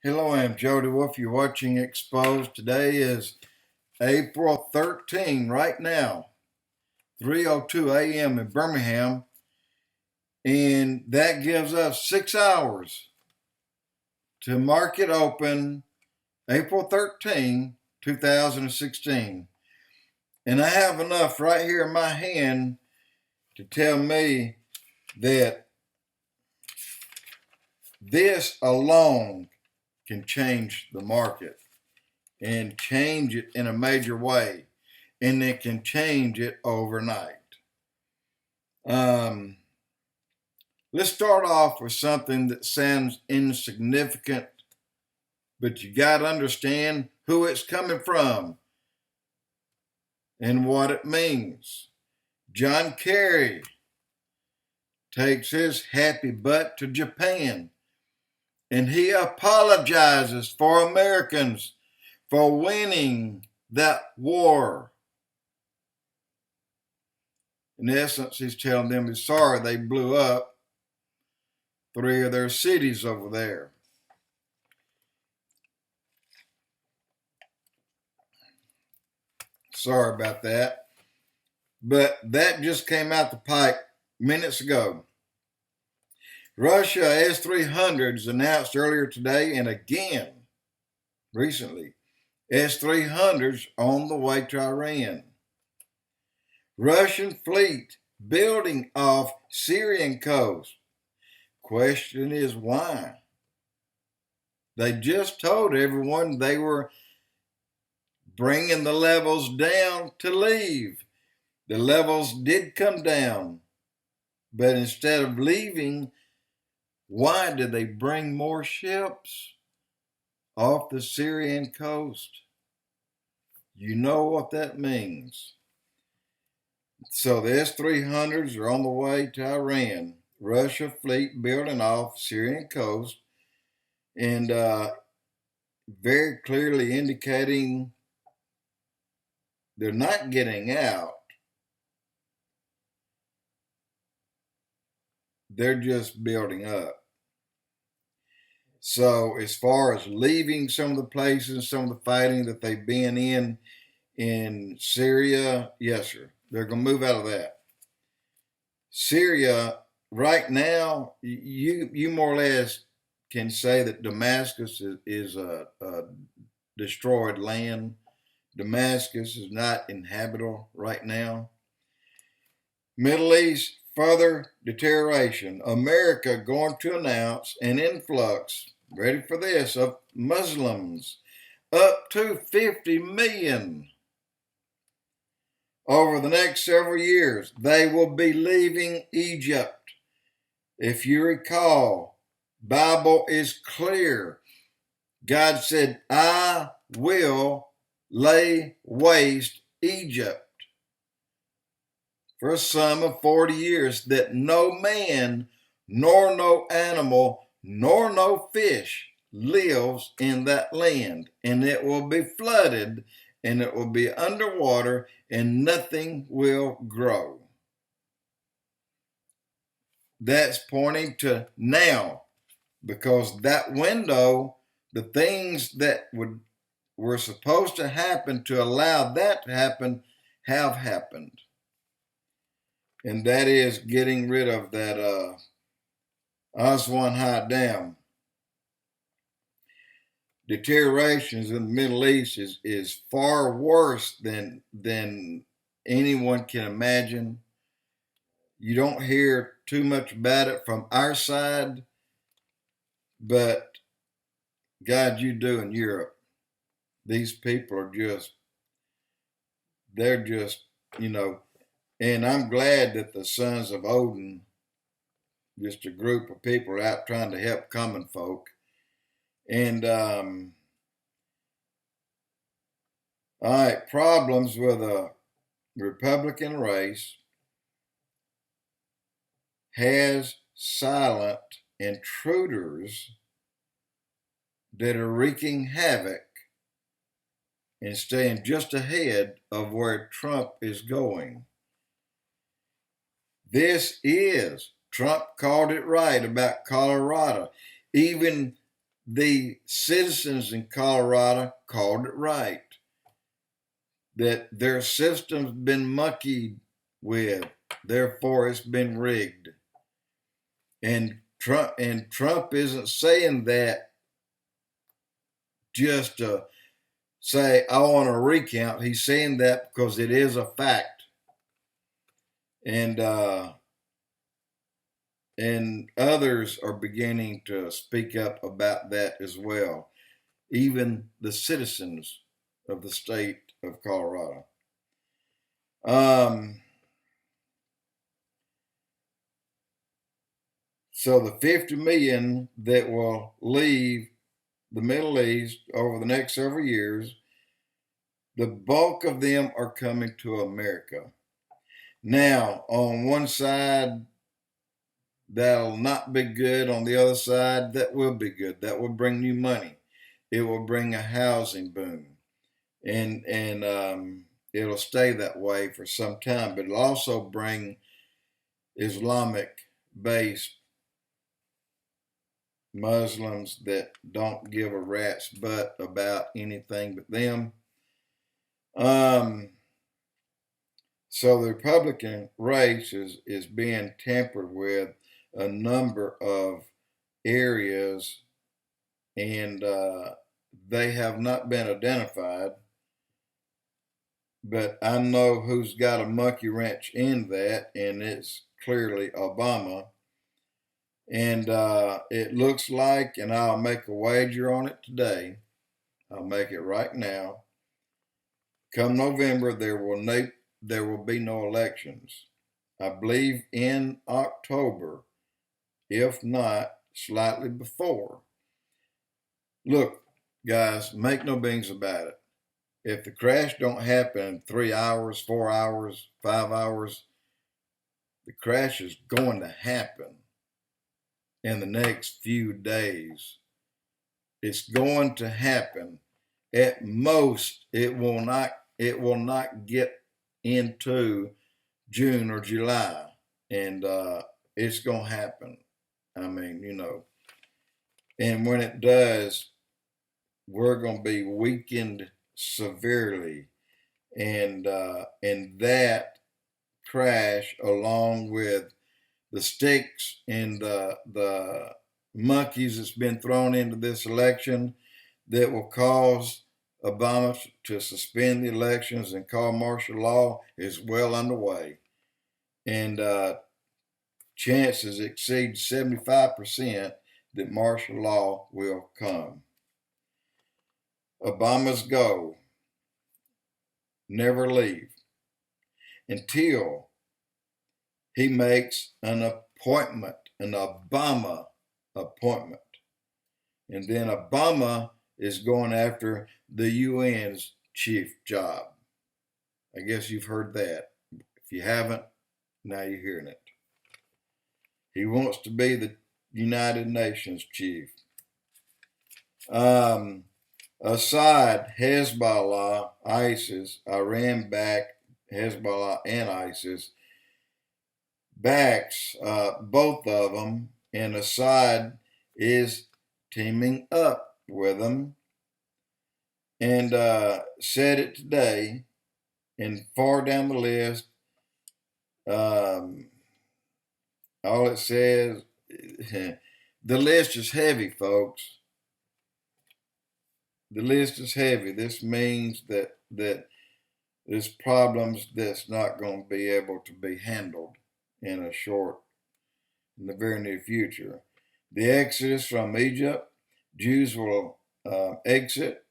Hello, I'm Jody Wolf. You're watching Expoz. Today is April 13, right now, 3:02 a.m. in Birmingham, and that gives us 6 hours to market open April 13, 2016. And I have enough right here in my hand to tell me that this alone can change the market and change it in a major way, and it can change it overnight. Let's start off with something that sounds insignificant, but you got to understand who it's coming from and what it means. John Kerry takes his happy butt to Japan, and he apologizes for Americans for winning that war. In essence, he's telling them he's sorry they blew up 3 of their cities over there. Sorry about that. But that just came out the pipe minutes ago. Russia S-300s announced earlier today and again recently. S-300s on the way to Iran. Russian fleet building off Syrian coast. Question is why? They just told everyone they were bringing the levels down to leave. The levels did come down, but instead of leaving, why did they bring more ships off the Syrian coast? You know what that means. So the S-300s are on the way to Iran. Russia fleet building off Syrian coast, and very clearly indicating they're not getting out. They're just building up. So as far as leaving some of the places, some of the fighting that they've been in Syria, yes, sir, they're going to move out of that. Syria, right now, you more or less can say that Damascus is a destroyed land. Damascus is not inhabitable right now. Middle East, further deterioration. America going to announce an influx, ready for this, of Muslims, up to 50 million. Over the next several years, they will be leaving Egypt. If you recall, Bible is clear. God said, I will lay waste Egypt for a sum of 40 years, that no man, nor no animal, nor no fish lives in that land. And it will be flooded, and it will be underwater, and nothing will grow. That's pointing to now, because that window, the things that were supposed to happen to allow that to happen have happened. And that is getting rid of that Aswan High Dam. Deteriorations in the Middle East is far worse than anyone can imagine. You don't hear too much about it from our side, but God, you do in Europe. These people are they're just, and I'm glad that the Sons of Odin, just a group of people out trying to help common folk. And all right, problems with a Republican race has silent intruders that are wreaking havoc and staying just ahead of where Trump is going. Trump called it right about Colorado. Even the citizens in Colorado called it right, that their system's been monkeyed with, therefore it's been rigged. And Trump isn't saying that just to say, I want a recount. He's saying that because it is a fact. And others are beginning to speak up about that as well, even the citizens of the state of Colorado. So the 50 million that will leave the Middle East over the next several years, the bulk of them are coming to America. Now, on one side, that'll not be good. On the other side, that will be good. That will bring new money. It will bring a housing boom. And it'll stay that way for some time, but it'll also bring Islamic-based Muslims that don't give a rat's butt about anything but them. So the Republican race is being tampered with a number of areas, and they have not been identified. But I know who's got a monkey wrench in that, and it's clearly Obama. And it looks like, and I'll make a wager on it today, I'll make it right now, come November, there will be no elections. I believe in October, if not slightly before. Look, guys, make no beans about it. If the crash don't happen in 3 hours, 4 hours, 5 hours, the crash is going to happen in the next few days. It's going to happen. At most, it will not get into June or July, and it's going to happen. I mean, and when it does, we're going to be weakened severely, and that crash, along with the sticks and the monkeys that's been thrown into this election, that will cause Obama to suspend the elections and call martial law, is well underway, and chances exceed 75% that martial law will come. Obama's goal: never leave until he makes an appointment, an Obama appointment. And then Obama is going after the UN's chief job. I guess you've heard that. If you haven't, now you're hearing it. He wants to be the United Nations chief. Aside Hezbollah, ISIS, Iran backed Hezbollah and ISIS, backs both of them, and Assad is teaming up with them, and said it today, and far down the list, all it says, the list is heavy, folks. The list is heavy. This means that there's problems that's not going to be able to be handled in the very near future. The exodus from Egypt: Jews will exit,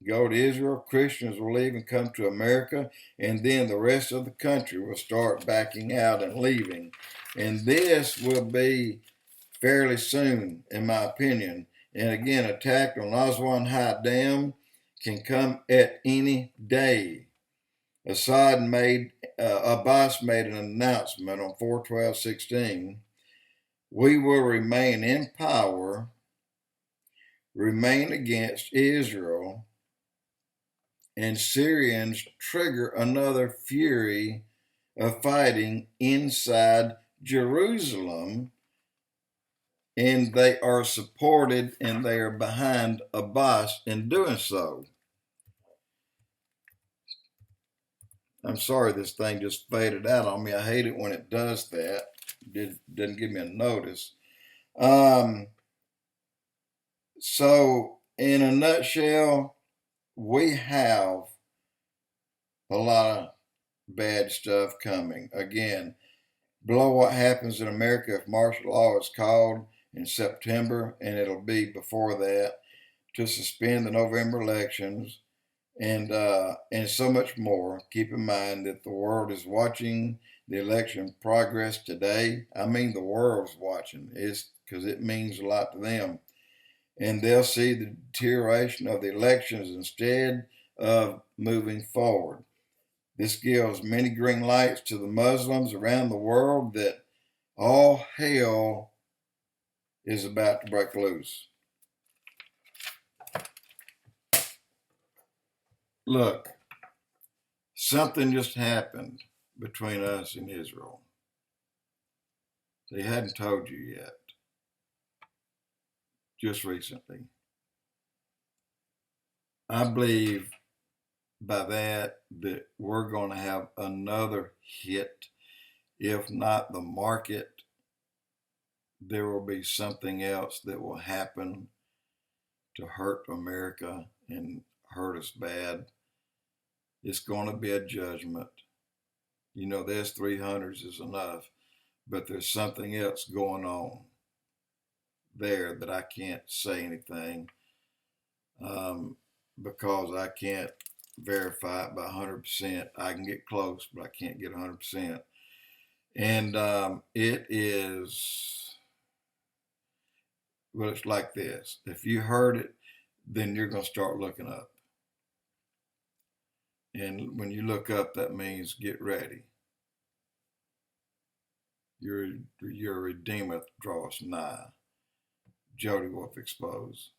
go to Israel, Christians will leave and come to America, and then the rest of the country will start backing out and leaving. And this will be fairly soon, in my opinion. And again, attack on Aswan High Dam can come at any day. Abbas made an announcement on 4/12/16. We will remain in power, remain against Israel, and Syrians trigger another fury of fighting inside Jerusalem and they are supported and they are behind a boss in doing so. I'm sorry this thing just faded out on me. I hate it when it does that. Doesn't give me a notice. So in a nutshell, we have a lot of bad stuff coming. Again, below what happens in America if martial law is called in September, and it'll be before that, to suspend the November elections, and so much more. Keep in mind that the world is watching the election progress today. I mean, the world's watching. It's because it means a lot to them, and they'll see the deterioration of the elections instead of moving forward. This gives many green lights to the Muslims around the world that all hell is about to break loose. Look, something just happened between us and Israel. They hadn't told you yet, just recently. I believe by that we're going to have another hit. If not the market, there will be something else that will happen to hurt America and hurt us bad. It's going to be a judgment. You know, the S-300s is enough, but there's something else going on there that I can't say anything because I can't verify it by 100%. I can get close, but I can't get 100%. And it is, well, it's like this. If you heard it, then you're going to start looking up. And when you look up, that means get ready. Your Redeemer draweth nigh. Jody Wolf Expoz.